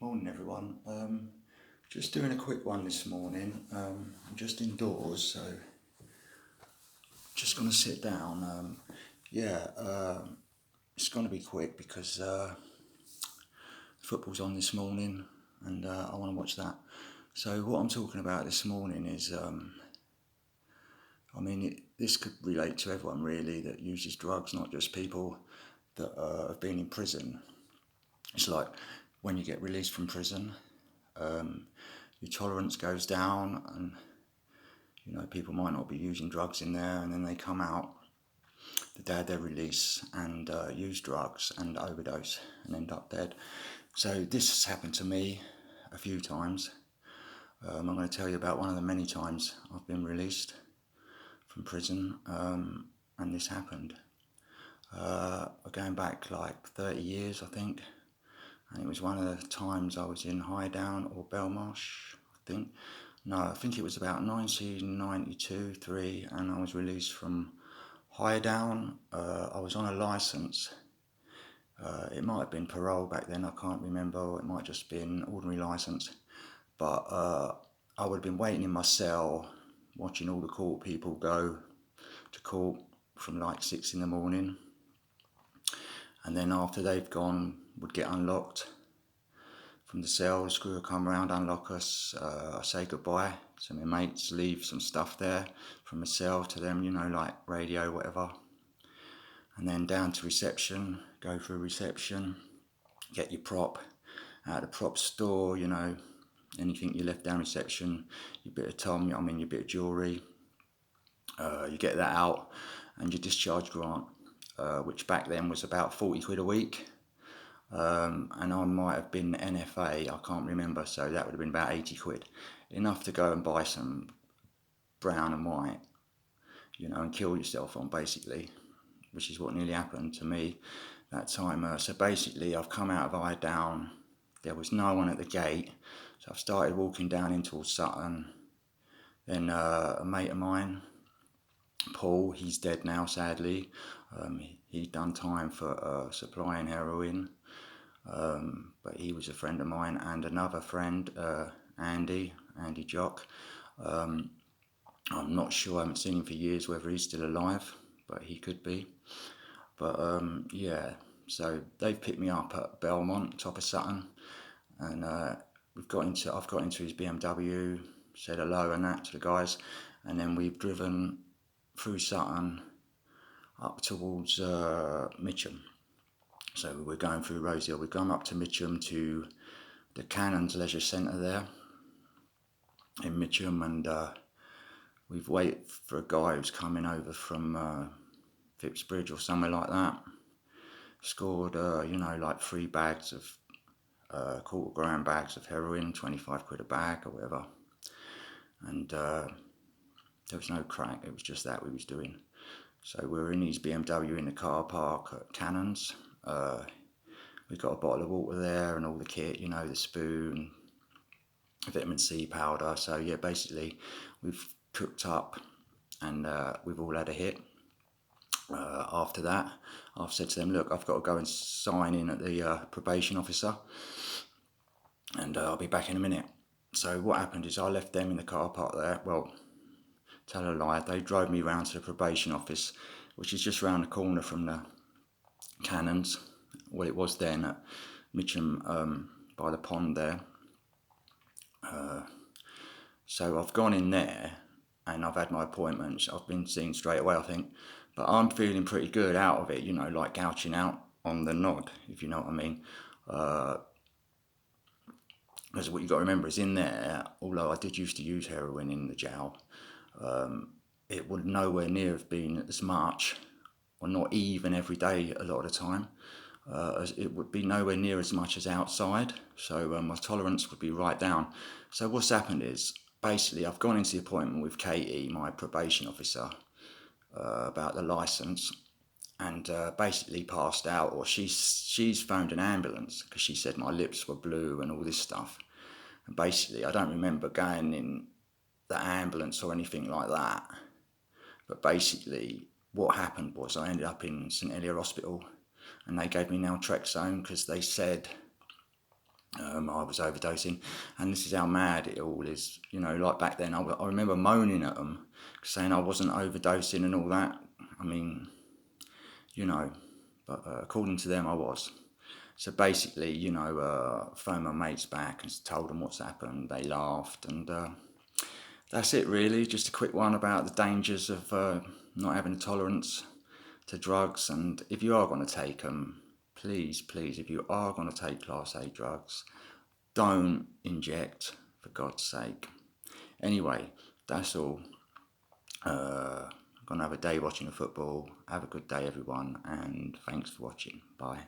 Morning, everyone. Just doing a quick one this morning. I'm just indoors, so just going to sit down. Yeah, it's going to be quick because football's on this morning, and I want to watch that. So what I'm talking about this morning is, this could relate to everyone really that uses drugs, not just people that have been in prison. It's like when you get released from prison, your tolerance goes down, and people might not be using drugs in there, and then they come out the day of their release and use drugs and overdose and end up dead. So this has happened to me a few times. I'm going to tell you about one of the many times I've been released from prison, and this happened. Going back like 30 years, I think, and it was one of the times I was in Highdown or Belmarsh, I think. No, I think it was about 1992, 3, and I was released from Highdown. I was on a licence. It might have been parole back then, I can't remember, or it might just been ordinary licence. But I would have been waiting in my cell, watching all the court people go to court from like 6 in the morning. And then after they've gone, would get unlocked from the cell. Screw will come around, unlock us. I say goodbye to my mates, leave some stuff there from the cell to them, like radio, whatever. And then down to reception, go through reception, get your prop out of the prop store, anything you left down reception, your bit of your bit of jewellery, you get that out, and your discharge grant, which back then was about 40 quid a week. And I might have been NFA, I can't remember, so that would have been about 80 quid. Enough to go and buy some brown and white, and kill yourself on, basically, which is what nearly happened to me that time. So basically, I've come out of Highdown, there was no one at the gate, so I've started walking down into Sutton. Then a mate of mine, Paul, he's dead now, sadly. He'd done time for supplying heroin. But he was a friend of mine, and another friend, Andy Jock. I'm not sure, I haven't seen him for years, whether he's still alive, but he could be. But yeah, so they've picked me up at Belmont, top of Sutton, and I've got into his BMW, said hello and that to the guys, and then we've driven through Sutton up towards Mitcham. So we're going through Rosehill. We've gone up to Mitcham to the Cannons Leisure Centre there in Mitcham, and we've waited for a guy who's coming over from Phipsbridge or somewhere like that. Scored, like 3 bags of quarter-gram bags of heroin, 25 quid a bag or whatever. And there was no crack, it was just that we was doing. So we were in his BMW in the car park at Cannons. We got a bottle of water there and all the kit, the spoon, vitamin C powder. So yeah, basically we've cooked up, and we've all had a hit. After that, I've said to them, look, I've got to go and sign in at the probation officer, and I'll be back in a minute. So what happened is I left them in the car park there. Well, tell a lie, they drove me round to the probation office, which is just round the corner from the Cannons. Well, it was then at Mitcham, by the pond there. So I've gone in there and I've had my appointments. I've been seen straight away, I think. But I'm feeling pretty good out of it, like gouching out on the nod, if you know what I mean. Because what you've got to remember is in there, although I did used to use heroin in the jail, it would nowhere near have been as much, or not even every day a lot of the time. As it would be nowhere near as much as outside, so my tolerance would be right down. So what's happened is, basically, I've gone into the appointment with Katie, my probation officer, about the licence, and basically passed out, or she's phoned an ambulance because she said my lips were blue and all this stuff. And basically, I don't remember going in the ambulance or anything like that, but basically what happened was I ended up in St Helier Hospital, and they gave me naltrexone because they said I was overdosing, and this is how mad it all is. You know, like back then, I remember moaning at them, saying I wasn't overdosing and all that. I mean, you know, but according to them, I was. So basically, you know, phoned my mates back and told them what's happened. They laughed, and that's it really. Just a quick one about the dangers of not having a tolerance to drugs. And if you are going to take them, please, please, if you are going to take Class A drugs, don't inject, for God's sake. Anyway, that's all. I'm going to have a day watching the football. Have a good day, everyone, and thanks for watching. Bye.